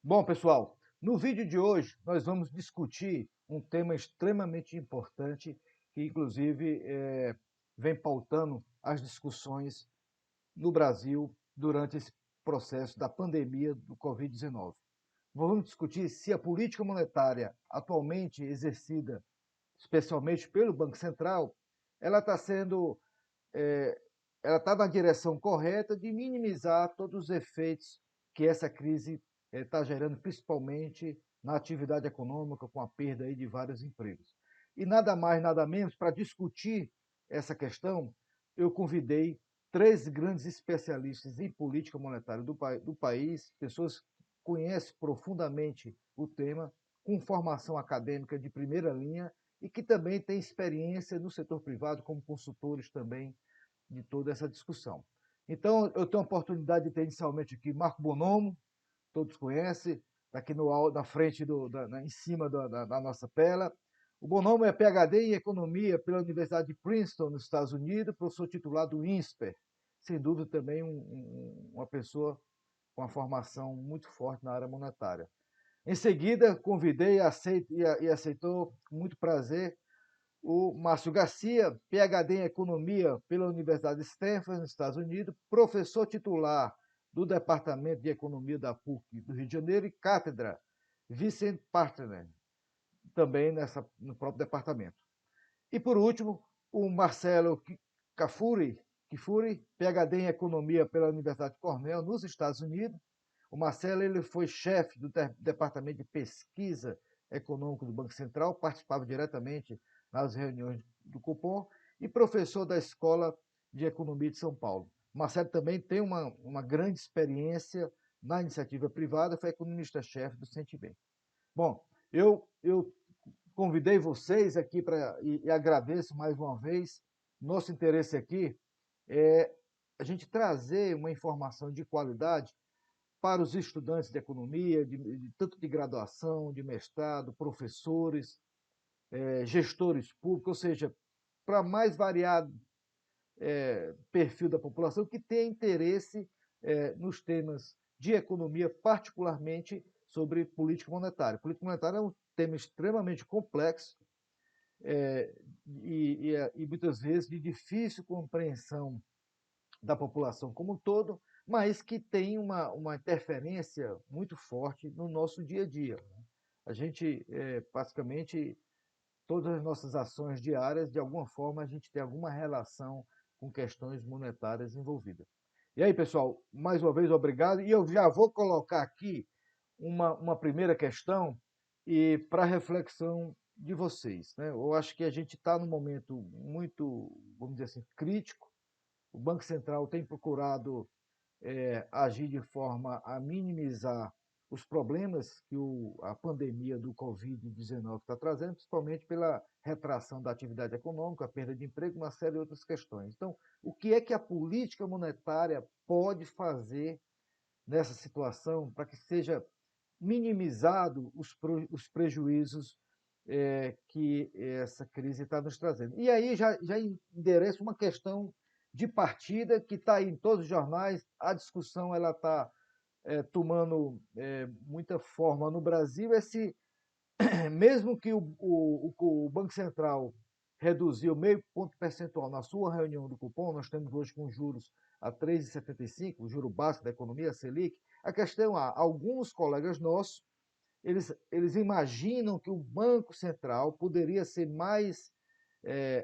Bom, pessoal, no vídeo de hoje nós vamos discutir um tema extremamente importante que, inclusive, vem pautando as discussões no Brasil durante esse processo da pandemia do Covid-19. Vamos discutir se a política monetária atualmente exercida, especialmente pelo Banco Central, ela está sendo, eh, ela está na direção correta de minimizar todos os efeitos que essa crise está gerando, principalmente na atividade econômica, com a perda aí de vários empregos. E nada mais, nada menos, para discutir essa questão, eu convidei três grandes especialistas em política monetária do país, pessoas que conhecem profundamente o tema, com formação acadêmica de primeira linha e que também têm experiência no setor privado como consultores também de toda essa discussão. Então, eu tenho a oportunidade de ter inicialmente aqui Marco Bonomo, todos conhecem, está aqui na frente, em cima da nossa tela. O Bonomo é PhD em Economia pela Universidade de Princeton, nos Estados Unidos, professor titular do INSPER, sem dúvida também uma pessoa com uma formação muito forte na área monetária. Em seguida, convidei e aceitou com muito prazer o Márcio Garcia, PhD em Economia pela Universidade de Stanford, nos Estados Unidos, professor titular do Departamento de Economia da PUC do Rio de Janeiro e cátedra Vicent Partner, também no próprio departamento. E, por último, o Marcelo Kifuri, PhD em Economia pela Universidade de Cornell, nos Estados Unidos. O Marcelo ele foi chefe do Departamento de Pesquisa Econômica do Banco Central, participava diretamente nas reuniões do Copom e professor da Escola de Economia de São Paulo. O Marcelo também tem uma grande experiência na iniciativa privada, foi economista-chefe do Centibank. Bom, eu convidei vocês aqui e agradeço mais uma vez. Nosso interesse aqui é a gente trazer uma informação de qualidade para os estudantes de economia, tanto de graduação, de mestrado, professores, gestores públicos, ou seja, para mais variado perfil da população que tenha interesse nos temas de economia, particularmente sobre política monetária. Política monetária é um tema extremamente complexo e muitas vezes de difícil compreensão da população como um todo, mas que tem uma interferência muito forte no nosso dia a dia. A gente, basicamente, todas as nossas ações diárias, de alguma forma, a gente tem alguma relação com questões monetárias envolvidas. E aí, pessoal, mais uma vez, obrigado. E eu já vou colocar aqui uma primeira questão e para reflexão de vocês. Né? Eu acho que a gente está num momento muito, vamos dizer assim, crítico. O Banco Central tem procurado agir de forma a minimizar os problemas que a pandemia do Covid-19 está trazendo, principalmente pela retração da atividade econômica, a perda de emprego, uma série de outras questões. Então, o que é que a política monetária pode fazer nessa situação para que seja minimizado os prejuízos que essa crise está nos trazendo? E aí já endereça uma questão de partida que está em todos os jornais, a discussão ela está tomando muita forma no Brasil, é se, mesmo que o Banco Central reduziu meio ponto percentual na sua reunião do cupom, nós temos hoje com juros a 3,75, o juro básico da economia, a Selic, a questão é, alguns colegas nossos, eles imaginam que o Banco Central poderia ser mais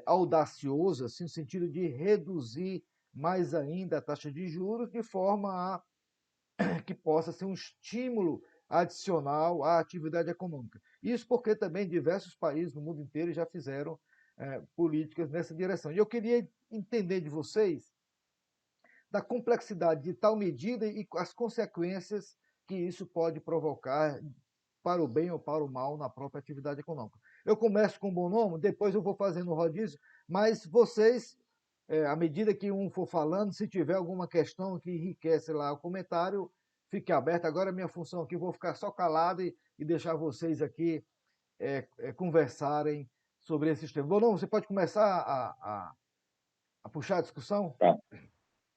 audacioso, assim, no sentido de reduzir mais ainda a taxa de juros, de forma a que possa ser um estímulo adicional à atividade econômica. Isso porque também diversos países no mundo inteiro já fizeram políticas nessa direção. E eu queria entender de vocês da complexidade de tal medida e as consequências que isso pode provocar para o bem ou para o mal na própria atividade econômica. Eu começo com o Bonomo, depois eu vou fazendo o rodízio, mas vocês, à medida que um for falando, se tiver alguma questão que enriquece lá o comentário, fique aberto. Agora, a minha função aqui, eu vou ficar só calado e deixar vocês aqui conversarem sobre esses temas. Bonomo, você pode começar a puxar a discussão? Tá.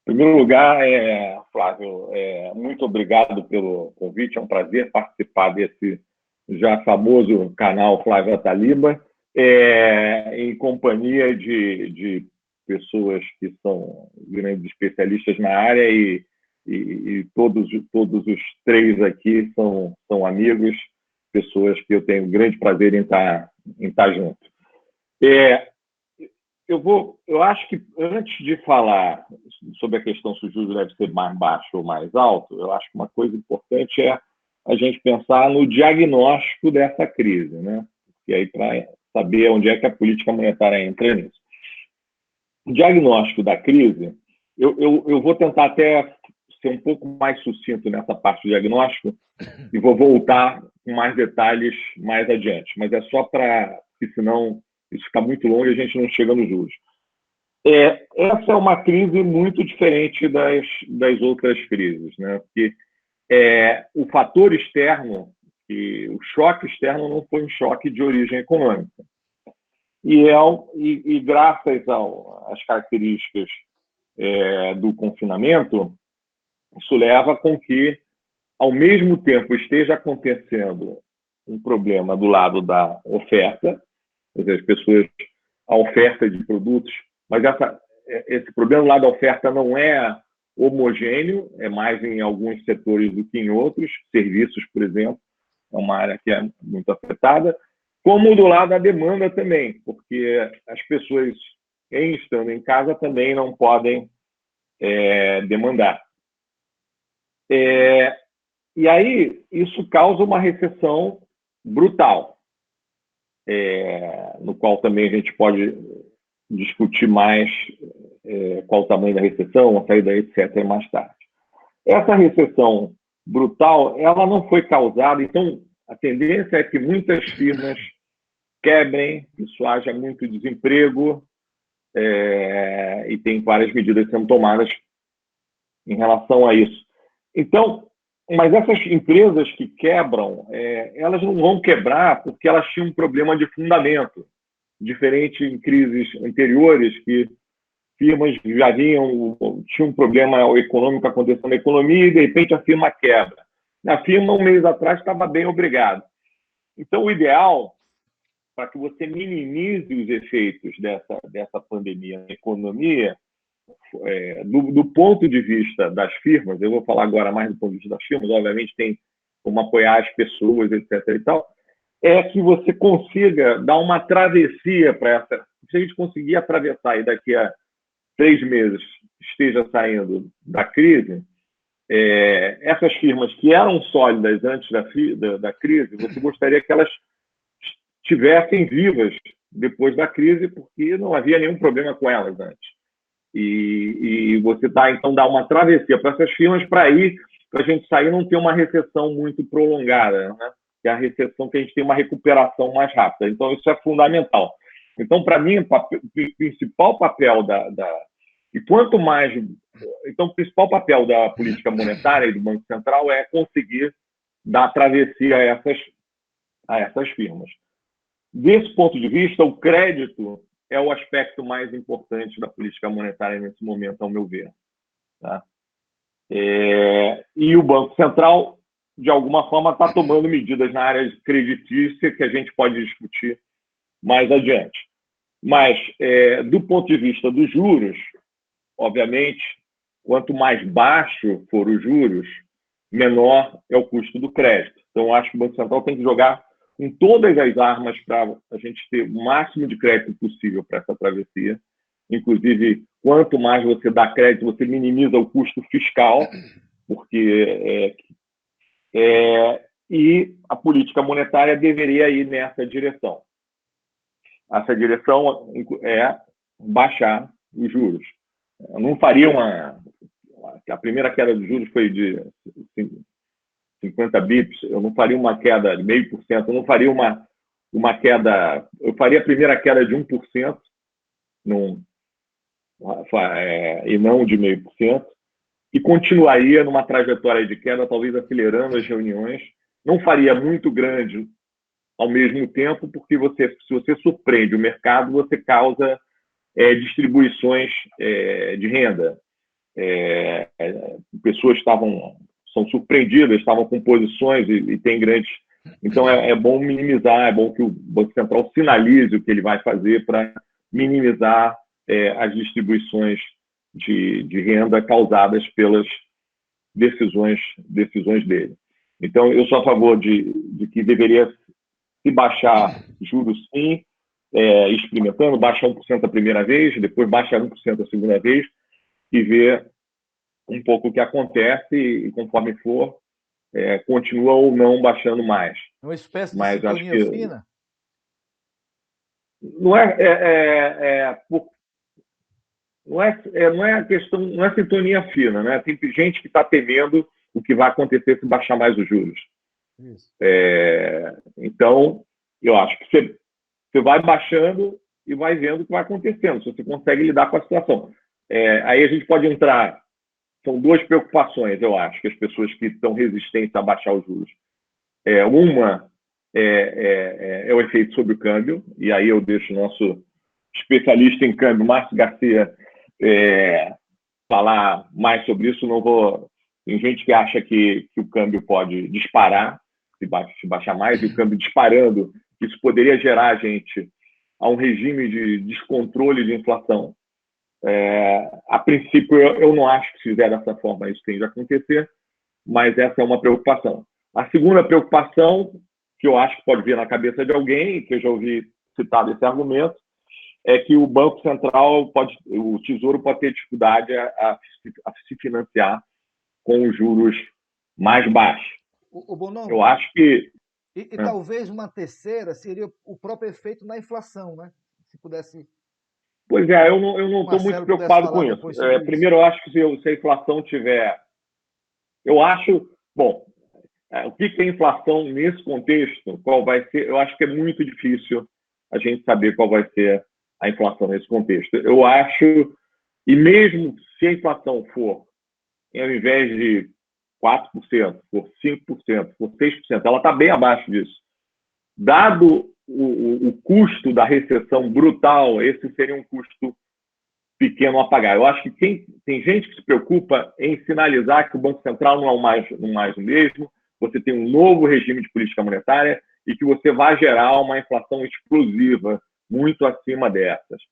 Em primeiro lugar, Flávio, muito obrigado pelo convite. É um prazer participar desse já famoso canal Flávio Ataliba, em companhia de pessoas que são grandes especialistas na área e todos os três aqui são amigos, pessoas que eu tenho grande prazer em estar junto. É, eu acho que antes de falar sobre a questão se o juros deve ser mais baixo ou mais alto, eu acho que uma coisa importante é a gente pensar no diagnóstico dessa crise, né? E aí para saber onde é que a política monetária entra nisso. O diagnóstico da crise, eu vou tentar até ser um pouco mais sucinto nessa parte do diagnóstico e vou voltar com mais detalhes mais adiante, mas é só para, porque senão isso fica muito longo e a gente não chega nos juros. Essa é uma crise muito diferente das outras crises, né? Porque o fator externo, o choque externo não foi um choque de origem econômica. E graças às características do confinamento, isso leva com que, ao mesmo tempo, esteja acontecendo um problema do lado da oferta, quer dizer, as pessoas, a oferta de produtos, mas esse problema do lado da oferta não é homogêneo, é mais em alguns setores do que em outros, serviços, por exemplo, é uma área que é muito afetada, como do lado da demanda também, porque as pessoas, estando em casa, também não podem demandar. E aí, isso causa uma recessão brutal, no qual também a gente pode discutir mais qual o tamanho da recessão, a saída, etc., mais tarde. Essa recessão brutal, ela não foi causada, então a tendência é que muitas firmas quebrem, isso haja muito desemprego, e tem várias medidas sendo tomadas em relação a isso. Então, mas essas empresas que quebram, elas não vão quebrar porque elas tinham um problema de fundamento, diferente em crises anteriores, que firmas já tinham um problema econômico acontecendo na economia e, de repente, a firma quebra. A firma, um mês atrás, estava bem, obrigado. Então, o ideal, para que você minimize os efeitos dessa pandemia na economia, do ponto de vista das firmas, eu vou falar agora mais do ponto de vista das firmas, obviamente tem como apoiar as pessoas, etc. e tal, é que você consiga dar uma travessia para essa. Se a gente conseguir atravessar e daqui a 3 meses esteja saindo da crise, essas firmas que eram sólidas antes da crise, você gostaria que elas estivessem vivas depois da crise, porque não havia nenhum problema com elas antes. E você então dá uma travessia para essas firmas para a gente sair e não ter uma recessão muito prolongada, né? Que é a recessão que a gente tem uma recuperação mais rápida. Então, isso é fundamental. Então, para mim, o principal papel e quanto mais... Então, o principal papel da política monetária e do Banco Central é conseguir dar travessia a essas firmas. Desse ponto de vista, o crédito é o aspecto mais importante da política monetária nesse momento, ao meu ver. Tá? E o Banco Central, de alguma forma, está tomando medidas na área creditícia que a gente pode discutir mais adiante. Mas, do ponto de vista dos juros, obviamente, quanto mais baixo for os juros, menor é o custo do crédito. Então, acho que o Banco Central tem que jogar com todas as armas para a gente ter o máximo de crédito possível para essa travessia. Inclusive, quanto mais você dá crédito, você minimiza o custo fiscal, porque e a política monetária deveria ir nessa direção. Essa direção é baixar os juros. Eu não faria a primeira queda de juros foi de 50 bips, eu não faria uma queda de 0,5%, eu não faria uma queda, eu faria a primeira queda de 1%, e não de 0,5%, e continuaria numa trajetória de queda, talvez acelerando as reuniões, não faria muito grande ao mesmo tempo, porque se você surpreende o mercado, você causa distribuições de renda. pessoas são surpreendidas, estavam com posições e tem grandes. Então, é bom minimizar, é bom que o Banco Central sinalize o que ele vai fazer para minimizar as distribuições de renda causadas pelas decisões dele. Então, eu sou a favor de que deveria se baixar juros, sim, experimentando, baixa 1% a primeira vez, depois baixa 1% a segunda vez e ver um pouco o que acontece e, conforme for, continua ou não baixando mais. Uma espécie de Mas sintonia acho que fina? não não é a questão, não é sintonia fina, né? Tem gente que está temendo o que vai acontecer se baixar mais os juros. Isso. Então, eu acho que você vai baixando e vai vendo o que vai acontecendo, se você consegue lidar com a situação. Aí a gente pode entrar. São duas preocupações, eu acho, que as pessoas que estão resistentes a baixar os juros. Uma é o efeito sobre o câmbio, e aí eu deixo o nosso especialista em câmbio, Márcio Garcia, falar mais sobre isso. Não vou. Tem gente que acha que o câmbio pode disparar, se baixar mais, e o câmbio disparando, isso poderia gerar a gente a um regime de descontrole de inflação. A princípio, eu não acho que se fizer dessa forma isso tende a acontecer, mas essa é uma preocupação. A segunda preocupação, que eu acho que pode vir na cabeça de alguém, que eu já ouvi citado esse argumento, é que o Banco Central o Tesouro pode ter dificuldade a se financiar com os juros mais baixos. Bonon, eu acho que... talvez uma terceira seria o próprio efeito na inflação, né? Se pudesse... Pois eu não estou muito preocupado com isso. Primeiro, eu acho que se a inflação tiver... Eu acho... Bom, o que é inflação nesse contexto? Qual vai ser? Eu acho que é muito difícil a gente saber qual vai ser a inflação nesse contexto. Eu acho... E mesmo se a inflação for, ao invés de 4%, por 5%, por 6%, ela está bem abaixo disso. Dado o custo da recessão brutal, esse seria um custo pequeno a pagar. Eu acho que tem gente que se preocupa em sinalizar que o Banco Central não é mais o mesmo, você tem um novo regime de política monetária e que você vai gerar uma inflação explosiva muito acima dessas.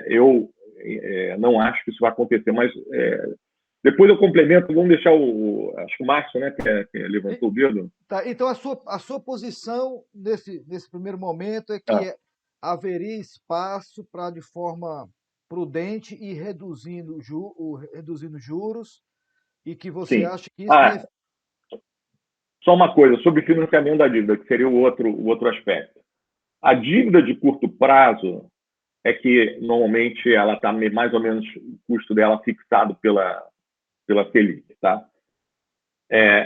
Eu não acho que isso vai acontecer, mas depois eu complemento. Vamos deixar acho que o Márcio, né, que levantou o dedo. Tá, então, a sua posição nesse primeiro momento é que haveria espaço para, de forma prudente, ir reduzindo juros, e que você acha que isso... Só uma coisa, sobre financiamento da dívida, que seria o outro aspecto. A dívida de curto prazo é que, normalmente, ela está mais ou menos, o custo dela fixado pela Selic, tá?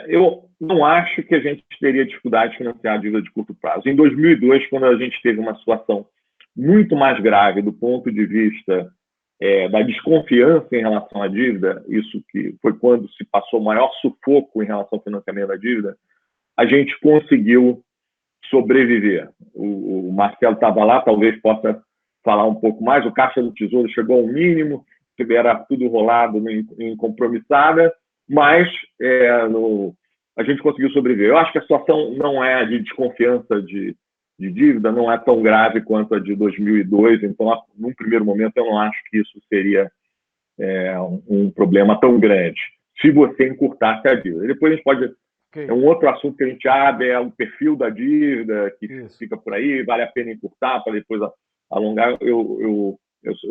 Eu não acho que a gente teria dificuldade de financiar a dívida de curto prazo. Em 2002, quando a gente teve uma situação muito mais grave do ponto de vista da desconfiança em relação à dívida, isso que foi quando se passou o maior sufoco em relação ao financiamento da dívida, a gente conseguiu sobreviver. O Marcelo estava lá, talvez possa falar um pouco mais. O Caixa do Tesouro chegou ao mínimo, era tudo rolado em compromissada, mas a gente conseguiu sobreviver. Eu acho que a situação não é de desconfiança de dívida, não é tão grave quanto a de 2002, então, num primeiro momento, eu não acho que isso seria um problema tão grande, se você encurtasse a dívida. Depois a gente pode... É um outro assunto que a gente abre, é o perfil da dívida, que fica por aí, vale a pena encurtar para depois alongar. Eu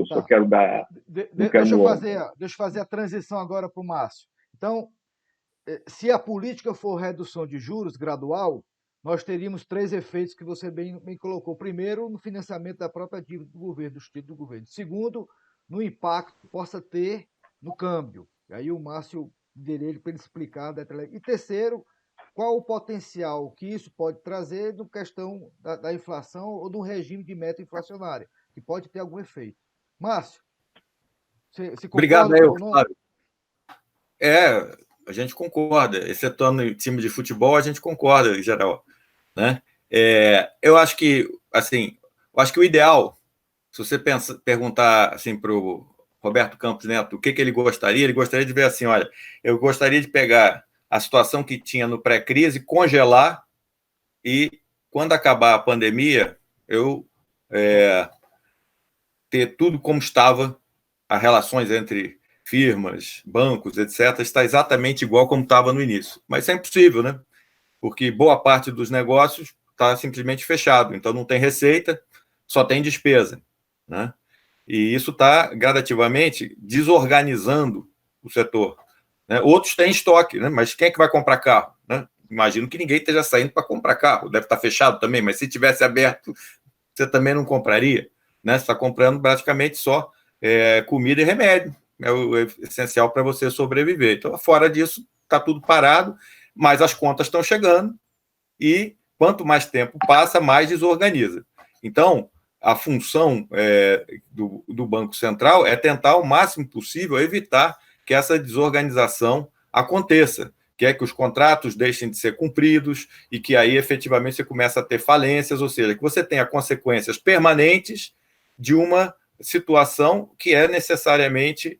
só quero dar... Deixa eu fazer a transição agora para o Márcio. Então, se a política for redução de juros gradual, nós teríamos 3 efeitos que você bem colocou. Primeiro, no financiamento da própria dívida do governo, dos títulos do governo. Segundo, no impacto que possa ter no câmbio. E aí o Márcio direito para ele explicar. E terceiro, qual o potencial que isso pode trazer na questão da inflação ou do regime de meta inflacionária, que pode ter algum efeito. Márcio, você concorda? Obrigado, Flávio. A gente concorda, excetuando em time de futebol, a gente concorda em geral, né? Eu acho que, assim, o ideal, se você perguntar assim para o Roberto Campos Neto, o que ele gostaria? Ele gostaria de ver assim, olha, eu gostaria de pegar a situação que tinha no pré-crise, congelar e, quando acabar a pandemia, eu ter tudo como estava, as relações entre firmas, bancos, etc., está exatamente igual como estava no início. Mas isso é impossível, né? Porque boa parte dos negócios está simplesmente fechado, então não tem receita, só tem despesa, né? E isso está gradativamente desorganizando o setor, né? Outros têm estoque, né? Mas quem é que vai comprar carro, né? Imagino que ninguém esteja saindo para comprar carro, deve estar fechado também, mas se tivesse aberto, você também não compraria, né? Você está comprando praticamente só comida e remédio, é o essencial para você sobreviver. Então, fora disso, está tudo parado, mas as contas estão chegando e quanto mais tempo passa, mais desorganiza. Então, a função do Banco Central é tentar, o máximo possível, evitar que essa desorganização aconteça, que é que os contratos deixem de ser cumpridos e que aí, efetivamente, você começa a ter falências, ou seja, que você tenha consequências permanentes de uma situação que é necessariamente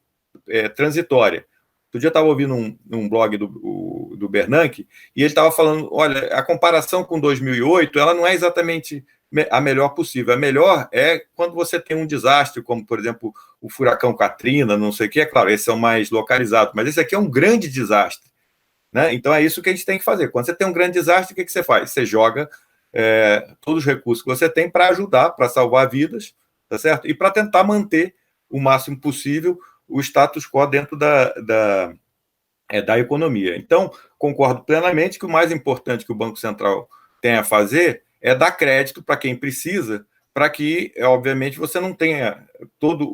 transitória. Outro dia eu estava ouvindo um blog do Bernanke e ele estava falando, olha, a comparação com 2008, ela não é exatamente a melhor possível. A melhor é quando você tem um desastre, como, por exemplo, o furacão Katrina, não sei o que, é claro, esses são mais localizados, mas esse aqui é um grande desastre, né? Então é isso que a gente tem que fazer. Quando você tem um grande desastre, o que você faz? Você joga todos os recursos que você tem para ajudar, para salvar vidas, tá certo? E para tentar manter o máximo possível o status quo dentro da economia. Então, concordo plenamente que o mais importante que o Banco Central tem a fazer é dar crédito para quem precisa, para que, obviamente, você não tenha todos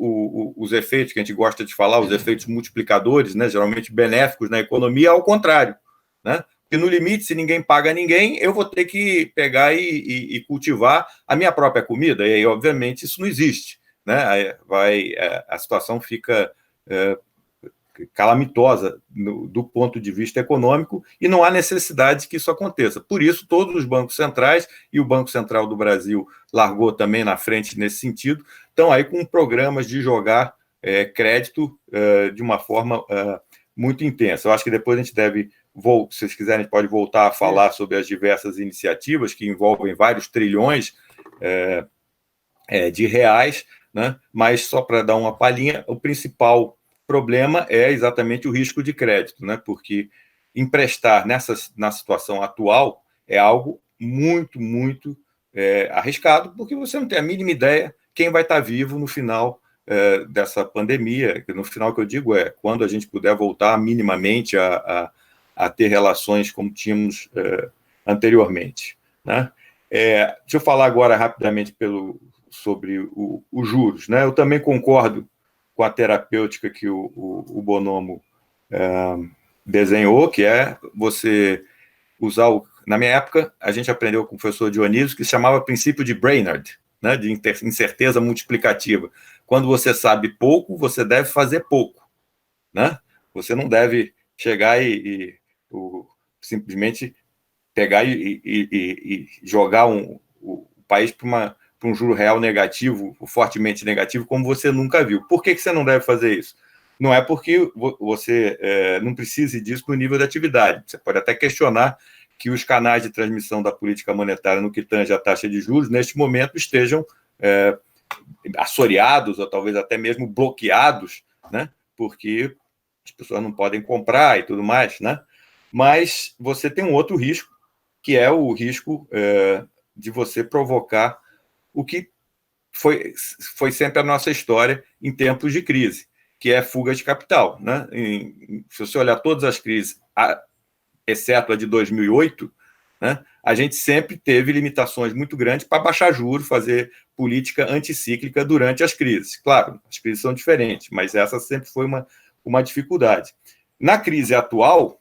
os efeitos que a gente gosta de falar, os efeitos multiplicadores, né, geralmente benéficos na economia, ao contrário, né? Porque no limite, se ninguém paga ninguém, eu vou ter que pegar e cultivar a minha própria comida, e aí, obviamente, isso não existe, né? A situação fica calamitosa do ponto de vista econômico e não há necessidade que isso aconteça. Por isso, todos os bancos centrais, e o Banco Central do Brasil largou também na frente nesse sentido, estão aí com programas de jogar crédito de uma forma muito intensa. Eu acho que depois a gente deve, se vocês quiserem, a gente pode voltar a falar sobre as diversas iniciativas que envolvem vários trilhões de reais, né? Mas só para dar uma palhinha, o principal problema é exatamente o risco de crédito, né? Porque emprestar na situação atual é algo muito, muito arriscado, porque você não tem a mínima ideia quem vai estar vivo no final dessa pandemia. No final, que eu digo é quando a gente puder voltar minimamente a ter relações como tínhamos anteriormente, né? Deixa eu falar agora rapidamente sobre os juros, né? Eu também concordo com a terapêutica que o Bonomo desenhou, que é você usar na minha época, a gente aprendeu com o professor Dionísio, que se chamava princípio de Brainerd, né? De incerteza multiplicativa. Quando você sabe pouco, você deve fazer pouco, né? Você não deve chegar e simplesmente pegar e jogar o país para um juro real negativo, fortemente negativo, como você nunca viu. Por que você não deve fazer isso? Não é porque você não precise disso no nível de atividade. Você pode até questionar que os canais de transmissão da política monetária no que tange a taxa de juros, neste momento, estejam assoreados ou talvez até mesmo bloqueados, né? Porque as pessoas não podem comprar e tudo mais, né? Mas você tem um outro risco, que é o risco de você provocar o que foi sempre a nossa história em tempos de crise, que é fuga de capital, né? Se você olhar todas as crises, exceto a de 2008, né, a gente sempre teve limitações muito grandes para baixar juros, fazer política anticíclica durante as crises. Claro, as crises são diferentes, mas essa sempre foi uma dificuldade. Na crise atual,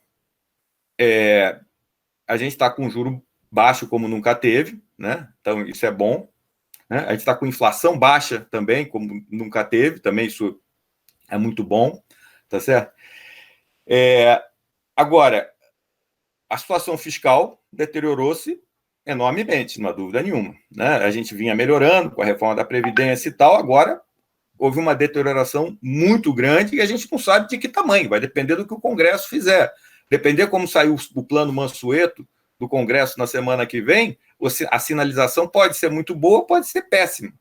a gente está com juro baixo como nunca teve, né? Então isso é bom, né? A gente está com inflação baixa também, como nunca teve, também isso é muito bom, tá certo? Agora, a situação fiscal deteriorou-se enormemente, não há dúvida nenhuma, né? A gente vinha melhorando com a reforma da Previdência e tal, agora houve uma deterioração muito grande e a gente não sabe de que tamanho, vai depender do que o Congresso fizer. Depender como saiu o plano Mansueto do Congresso na semana que vem, a sinalização pode ser muito boa, pode ser péssima.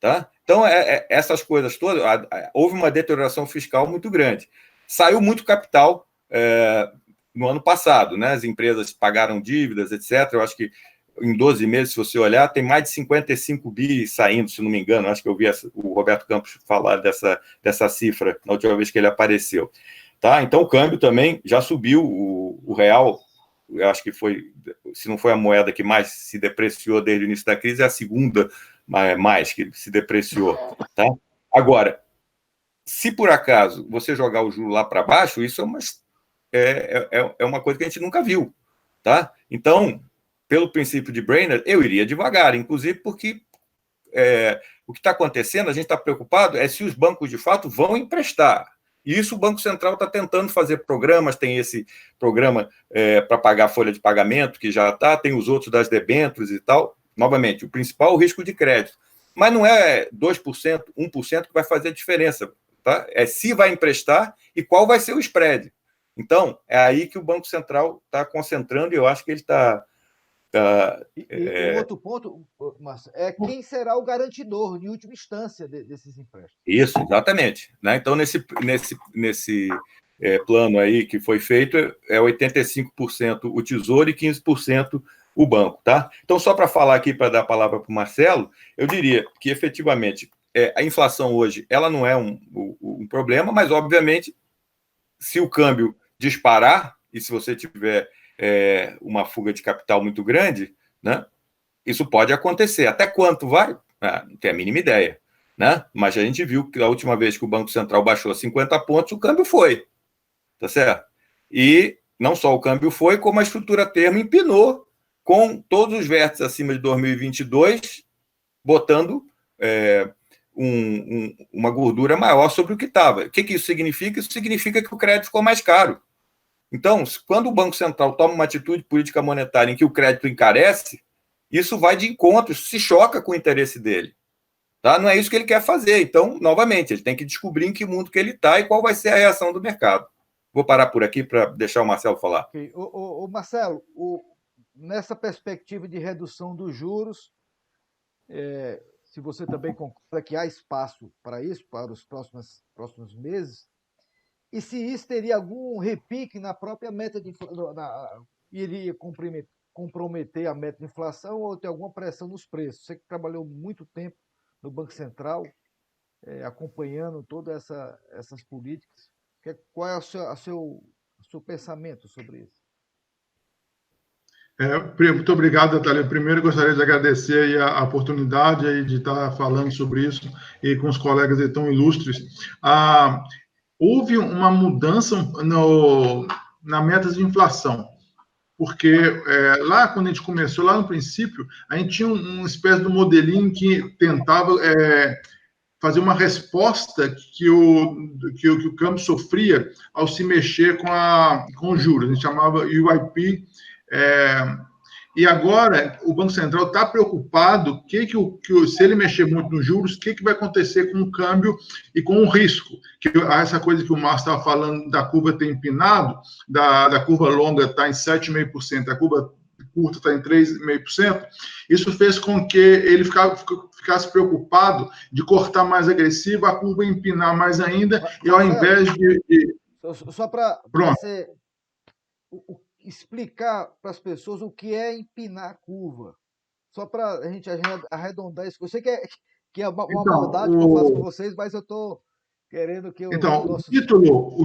Tá? Então, essas coisas todas, houve uma deterioração fiscal muito grande. Saiu muito capital no ano passado, né? As empresas pagaram dívidas, etc. Eu acho que em 12 meses, se você olhar, tem mais de 55 bi saindo, se não me engano. Acho que eu vi o Roberto Campos falar dessa cifra na última vez que ele apareceu. Tá? Então, o câmbio também já subiu, o real, eu acho que foi, se não foi a moeda que mais se depreciou desde o início da crise, é a segunda mais que se depreciou. Tá? Agora, se por acaso você jogar o juro lá para baixo, isso é uma coisa que a gente nunca viu. Tá? Então, pelo princípio de Brainerd, eu iria devagar, inclusive porque o que está acontecendo, a gente está preocupado se os bancos de fato vão emprestar. E isso o Banco Central está tentando fazer programas, tem esse programa para pagar a folha de pagamento, que já está, tem os outros das debêntures e tal. Novamente, o principal é o risco de crédito. Mas não é 2%, 1% que vai fazer a diferença. Tá? É se vai emprestar e qual vai ser o spread. Então, é aí que o Banco Central está concentrando e eu acho que ele está... Um outro ponto, Márcio, é quem será o garantidor, em última instância, desses empréstimos. Isso, exatamente. Né? Então, nesse plano aí que foi feito, é 85% o Tesouro e 15% o banco. Tá? Então, só para falar aqui, para dar a palavra para o Marcelo, eu diria que, efetivamente, a inflação hoje ela não é um problema, mas, obviamente, se o câmbio disparar e se você tiver uma fuga de capital muito grande, né, isso pode acontecer. Até quanto vai? Não tem a mínima ideia. Né? Mas a gente viu que a última vez que o Banco Central baixou 50 pontos, o câmbio foi. Tá certo? E não só o câmbio foi, como a estrutura termo empinou com todos os vértices acima de 2022, botando uma gordura maior sobre o que estava. O que isso significa? Isso significa que o crédito ficou mais caro. Então, quando o Banco Central toma uma atitude política monetária em que o crédito encarece, isso vai de encontro, isso se choca com o interesse dele. Tá? Não é isso que ele quer fazer. Então, novamente, ele tem que descobrir em que mundo que ele está e qual vai ser a reação do mercado. Vou parar por aqui para deixar o Marcelo falar. Okay. Marcelo, nessa perspectiva de redução dos juros, se você também concorda que há espaço para isso, para os próximos meses, e se isso teria algum repique na própria meta de inflação, iria comprometer a meta de inflação ou ter alguma pressão nos preços? Você que trabalhou muito tempo no Banco Central, acompanhando todas essas políticas, qual é o seu pensamento sobre isso? Muito obrigado, Natália. Primeiro, gostaria de agradecer a oportunidade aí de estar falando sobre isso e com os colegas aí tão ilustres. Houve uma mudança na meta de inflação, porque lá, quando a gente começou, lá no princípio, a gente tinha uma espécie de modelinho que tentava fazer uma resposta que o câmbio sofria ao se mexer com os juros. A gente chamava UIP. E agora o Banco Central está preocupado se ele mexer muito nos juros, o que vai acontecer com o câmbio e com o risco. Essa coisa que o Márcio estava falando da curva ter empinado, da curva longa está em 7,5%, a curva curta está em 3,5%, isso fez com que ele ficasse preocupado de cortar mais agressivo, a curva empinar mais ainda, e ao invés de... Só para explicar para as pessoas o que é empinar a curva. Só para a gente arredondar isso. Eu sei que é uma maldade que eu faço com vocês, mas eu estou querendo que o título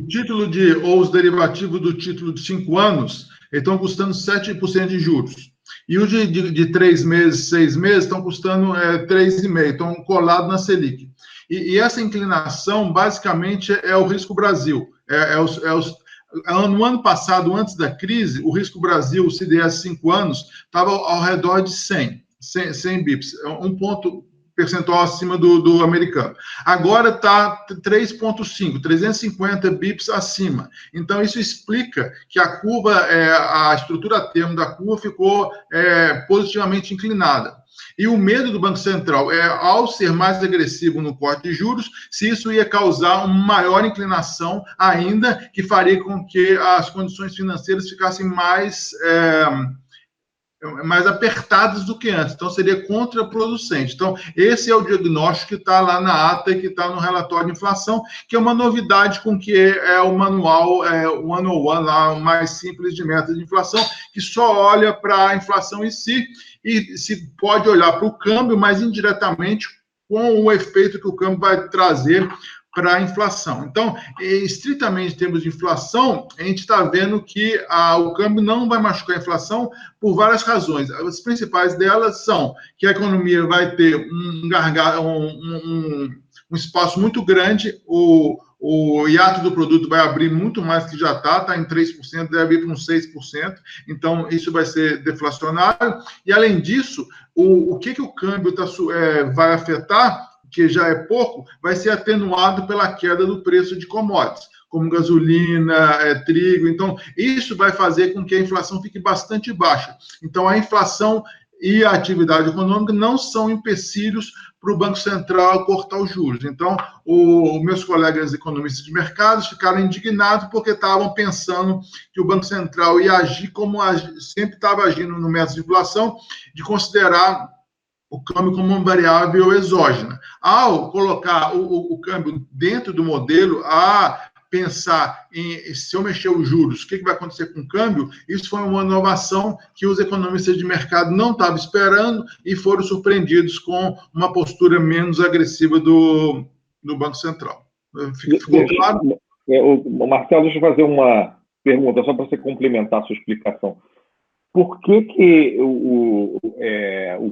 ou os derivativos do título de 5 anos estão custando 7% de juros. E os de 3 meses, 6 meses estão custando 3,5%, estão colados na Selic. E essa inclinação, basicamente, é o risco Brasil. No ano passado, antes da crise, o risco Brasil, o CDS 5 anos, estava ao redor de 100 bips. Um ponto percentual acima do americano. Agora está 3,5, 350 bips acima. Então, isso explica que a curva, a estrutura termo da curva ficou positivamente inclinada. E o medo do Banco Central é, ao ser mais agressivo no corte de juros, se isso ia causar uma maior inclinação ainda, que faria com que as condições financeiras ficassem mais apertadas do que antes. Então, seria contraproducente. Então, esse é o diagnóstico que está lá na ata e que está no relatório de inflação, que é uma novidade com que é o manual, o 101, lá, o mais simples de metas de inflação, que só olha para a inflação em si e se pode olhar para o câmbio, mas indiretamente com o efeito que o câmbio vai trazer para a inflação. Então, estritamente em termos de inflação, a gente está vendo que o câmbio não vai machucar a inflação por várias razões. As principais delas são que a economia vai ter um espaço muito grande, o hiato do produto vai abrir muito mais que já está em 3%, deve ir para uns 6%, então isso vai ser deflacionário. E, além disso, o que o câmbio vai afetar, que já é pouco, vai ser atenuado pela queda do preço de commodities, como gasolina, trigo. Então, isso vai fazer com que a inflação fique bastante baixa. Então, a inflação e a atividade econômica não são empecilhos para o Banco Central cortar os juros. Então, meus colegas economistas de mercado ficaram indignados porque estavam pensando que o Banco Central ia agir como sempre estava agindo no método de inflação, de considerar o câmbio como uma variável exógena. Ao colocar o câmbio dentro do modelo, pensar em se eu mexer os juros, o que vai acontecer com o câmbio, isso foi uma inovação que os economistas de mercado não estavam esperando e foram surpreendidos com uma postura menos agressiva do Banco Central. Ficou claro? Marcelo, deixa eu fazer uma pergunta, só para você complementar a sua explicação. Por que o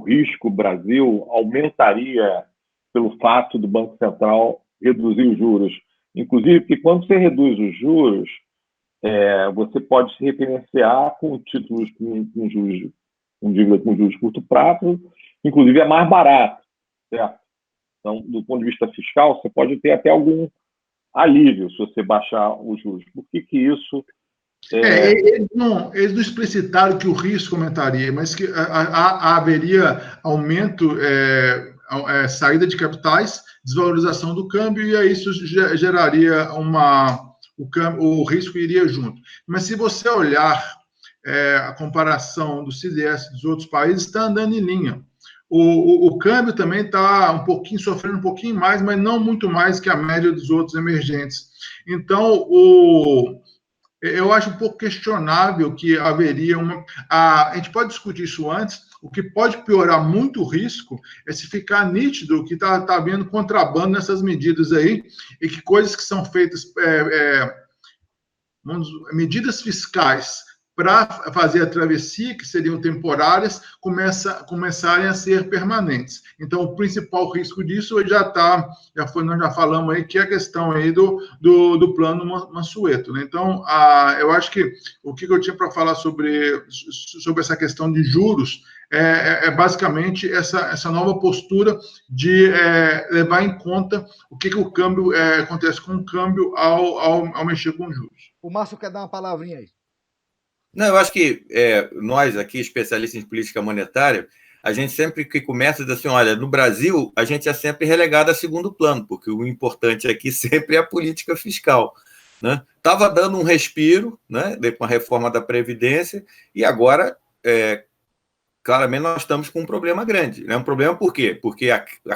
risco Brasil aumentaria pelo fato do Banco Central reduzir os juros? Inclusive, porque quando você reduz os juros, você pode se referenciar com títulos com juros, com dívida com juros curto prazo, inclusive é mais barato, certo? Então, do ponto de vista fiscal, você pode ter até algum alívio se você baixar os juros. Por que isso... Eles não explicitaram que o risco aumentaria, mas que haveria aumento, saída de capitais, desvalorização do câmbio, e aí isso geraria o risco iria junto. Mas se você olhar a comparação do CDS dos outros países, está andando em linha. O câmbio também está sofrendo um pouquinho mais, mas não muito mais que a média dos outros emergentes. Então, eu acho um pouco questionável que haveria a gente pode discutir isso antes. O que pode piorar muito o risco é se ficar nítido que está havendo contrabando nessas medidas aí, e que coisas que são feitas, medidas fiscais para fazer a travessia, que seriam temporárias, começarem a ser permanentes. Então, o principal risco disso nós já falamos aí, que é a questão aí do plano Mansueto, né? Então, eu acho que o que eu tinha para falar sobre essa questão de juros é basicamente essa nova postura de levar em conta o que o câmbio acontece com o câmbio ao mexer com juros. O Márcio quer dar uma palavrinha aí. Não, eu acho que nós aqui, especialistas em política monetária, a gente sempre que começa diz assim, olha, no Brasil a gente é sempre relegado a segundo plano, porque o importante aqui sempre é a política fiscal, né? Estava dando um respiro, né, com a reforma da Previdência, e agora, claramente, nós estamos com um problema grande. Né? Um problema por quê? Porque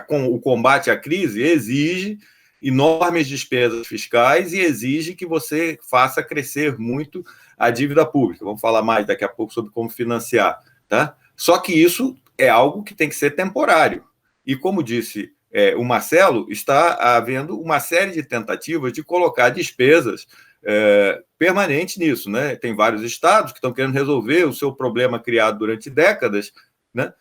o combate à crise exige enormes despesas fiscais e exige que você faça crescer muito a dívida pública. Vamos falar mais daqui a pouco sobre como financiar. Tá? Só que isso é algo que tem que ser temporário. E, como disse o Marcelo, está havendo uma série de tentativas de colocar despesas permanentes nisso. Né? Tem vários estados que estão querendo resolver o seu problema criado durante décadas, né?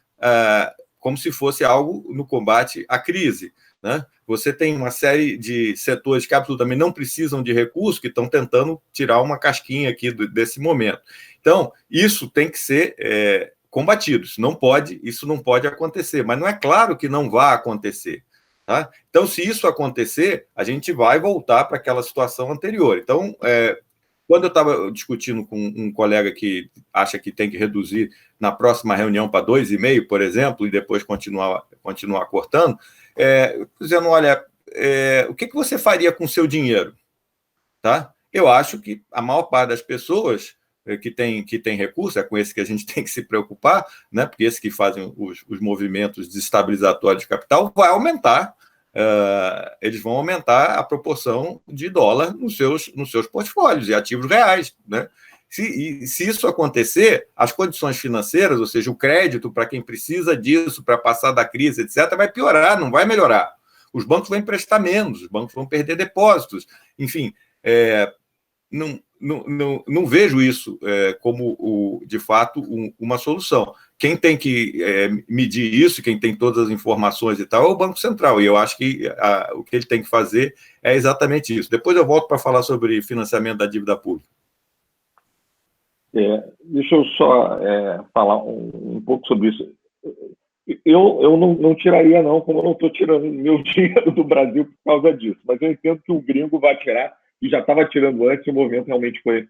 Como se fosse algo no combate à crise. Né? Você tem uma série de setores que absolutamente não precisam de recursos, que estão tentando tirar uma casquinha aqui desse momento. Então, isso tem que ser combatidos. Isso não pode acontecer, mas não é claro que não vai acontecer. Tá? Então, se isso acontecer, a gente vai voltar para aquela situação anterior. Então, quando eu estava discutindo com um colega que acha que tem que reduzir na próxima reunião para 2,5, por exemplo, e depois continuar cortando, dizendo, olha, o que você faria com o seu dinheiro? Tá? Eu acho que a maior parte das pessoas que tem recurso, é com esse que a gente tem que se preocupar, né? Porque esses que fazem os movimentos desestabilizatórios de capital vai aumentar, eles vão aumentar a proporção de dólar nos seus portfólios e ativos reais, né? Se isso acontecer, as condições financeiras, ou seja, o crédito para quem precisa disso para passar da crise, etc., vai piorar, não vai melhorar. Os bancos vão emprestar menos, os bancos vão perder depósitos, enfim, não vejo isso como, de fato, uma solução. Quem tem que medir isso, quem tem todas as informações e tal, é o Banco Central, e eu acho que o que ele tem que fazer é exatamente isso. Depois eu volto para falar sobre financiamento da dívida pública. Deixa eu só falar um pouco sobre isso. Eu não tiraria, não, como eu não estou tirando meu dinheiro do Brasil por causa disso, mas eu entendo que o gringo vai tirar, e já estava tirando antes, o movimento realmente foi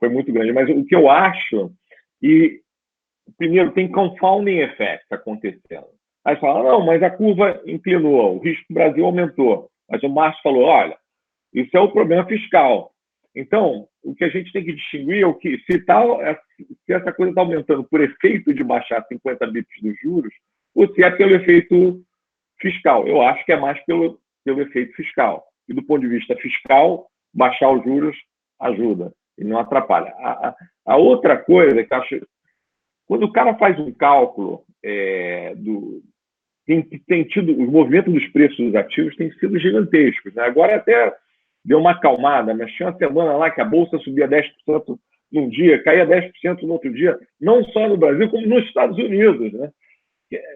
muito grande. Mas o que eu acho, primeiro, tem confounding effect acontecendo. Aí você fala, não, mas a curva inclinou, o risco do Brasil aumentou. Mas o Márcio falou, olha, isso é o problema fiscal. Então, o que a gente tem que distinguir é o que, se essa coisa está aumentando por efeito de baixar 50 bips dos juros, ou se é pelo efeito fiscal. Eu acho que é mais pelo efeito fiscal. E do ponto de vista fiscal, baixar os juros ajuda e não atrapalha. A outra coisa que eu acho, quando o cara faz um cálculo tem tido, os movimentos dos preços dos ativos têm sido gigantescos, né? Agora até deu uma acalmada, mas tinha uma semana lá que a Bolsa subia 10% num dia, caía 10% no outro dia, não só no Brasil, como nos Estados Unidos, né?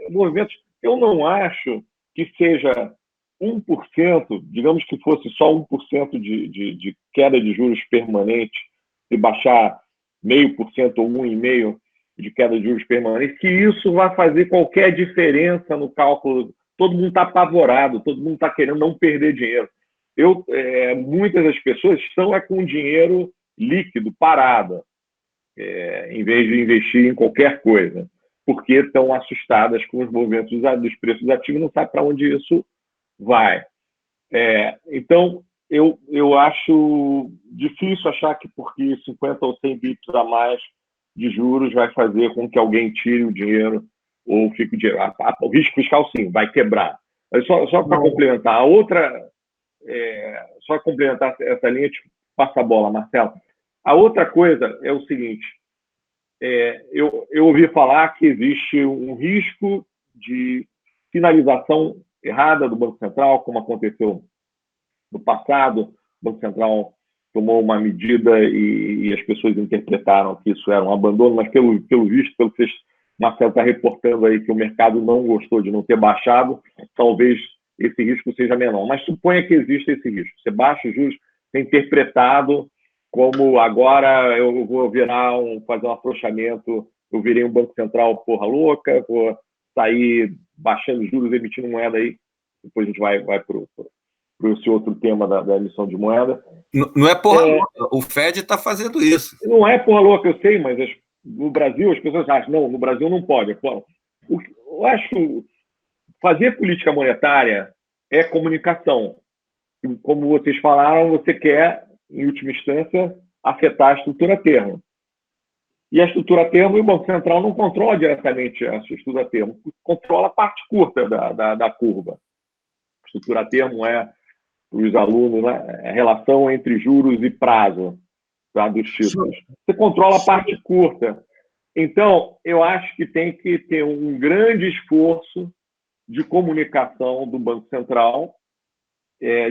Movimentos, eu não acho que seja 1%, digamos que fosse só 1% de queda de juros permanente, e baixar 0,5% ou 1,5% de queda de juros permanente, que isso vai fazer qualquer diferença no cálculo. Todo mundo está apavorado, todo mundo está querendo não perder dinheiro. Muitas das pessoas estão com dinheiro líquido, parado, em vez de investir em qualquer coisa, porque estão assustadas com os movimentos dos preços ativos e não sabem para onde isso vai. Então, eu acho difícil achar que porque 50 ou 100 bips a mais de juros vai fazer com que alguém tire o dinheiro ou fique o dinheiro. O risco fiscal, sim, vai quebrar. Só para complementar, a outra... só complementar essa linha, passa a bola, Marcelo. A outra coisa é o seguinte, eu ouvi falar que existe um risco de finalização errada do Banco Central, como aconteceu no passado. O Banco Central tomou uma medida e as pessoas interpretaram que isso era um abandono, mas pelo visto, pelo que o Marcelo está reportando aí, que o mercado não gostou de não ter baixado, talvez esse risco seja menor. Mas suponha que exista esse risco. Você baixa os juros, é interpretado como agora eu vou fazer um afrouxamento, eu virei um Banco Central porra louca, vou sair baixando juros, emitindo moeda aí. Depois a gente vai para esse outro tema da emissão de moeda. Não é porra louca, o Fed está fazendo isso. Não é porra louca, eu sei, mas no Brasil as pessoas acham, não, no Brasil não pode. Eu acho... Fazer política monetária é comunicação. Como vocês falaram, você quer, em última instância, afetar a estrutura termo. E a estrutura termo, o Banco Central não controla diretamente a sua estrutura termo, controla a parte curta da curva. A estrutura termo para os alunos, né, a relação entre juros e prazo, tá, dos títulos. Você controla a parte curta. Então, eu acho que tem que ter um grande esforço de comunicação do Banco Central,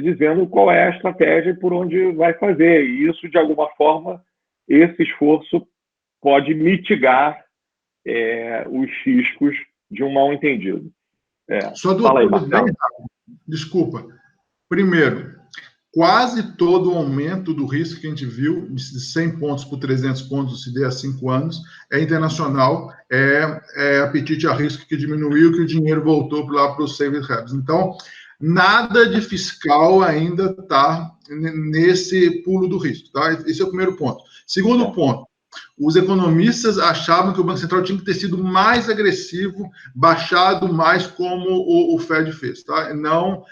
dizendo qual é a estratégia e por onde vai fazer. E isso, de alguma forma, esse esforço pode mitigar os riscos de um mal-entendido. Só duas coisas bem rápidas. Desculpa. Primeiro, quase todo o aumento do risco que a gente viu, de 100 pontos por 300 pontos, se der há 5 anos, é internacional, é apetite a risco que diminuiu, que o dinheiro voltou lá para os safe havens. Então, nada de fiscal ainda está nesse pulo do risco. Tá? Esse é o primeiro ponto. Segundo ponto, os economistas achavam que o Banco Central tinha que ter sido mais agressivo, baixado mais como o Fed fez. Tá? Não,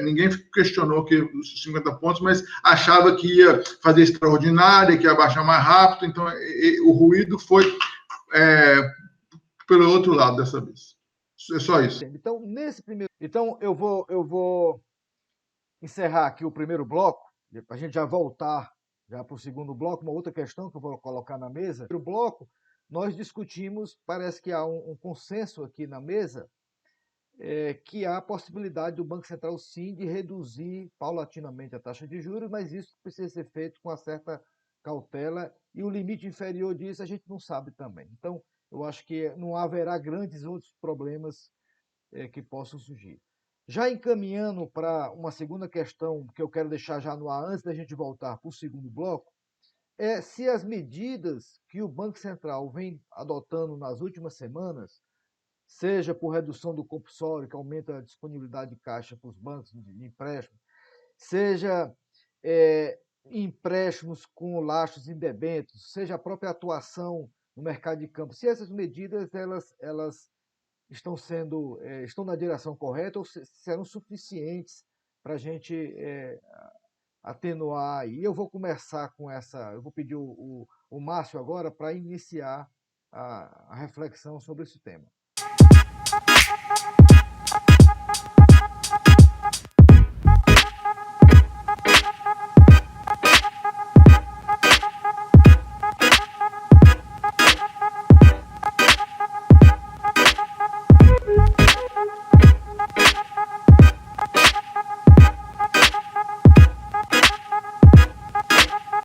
ninguém questionou que os 50 pontos, mas achava que ia fazer extraordinária, que ia baixar mais rápido. Então, o ruído foi pelo outro lado dessa vez. É só isso. Então, eu vou encerrar aqui o primeiro bloco, para a gente já voltar já para o segundo bloco. Uma outra questão que eu vou colocar na mesa. No bloco, nós discutimos, parece que há um consenso aqui na mesa, que há a possibilidade do Banco Central, sim, de reduzir paulatinamente a taxa de juros, mas isso precisa ser feito com uma certa cautela, e o limite inferior disso a gente não sabe também. Então, eu acho que não haverá grandes outros problemas que possam surgir. Já encaminhando para uma segunda questão que eu quero deixar já no ar, antes da gente voltar para o segundo bloco, é se as medidas que o Banco Central vem adotando nas últimas semanas, seja por redução do compulsório, que aumenta a disponibilidade de caixa para os bancos de empréstimo, seja empréstimos com lastros em debêntures, seja a própria atuação no mercado de campo, se essas medidas elas estão na direção correta ou serão suficientes para a gente atenuar. E eu vou começar com essa, eu vou pedir o Márcio agora para iniciar a reflexão sobre esse tema.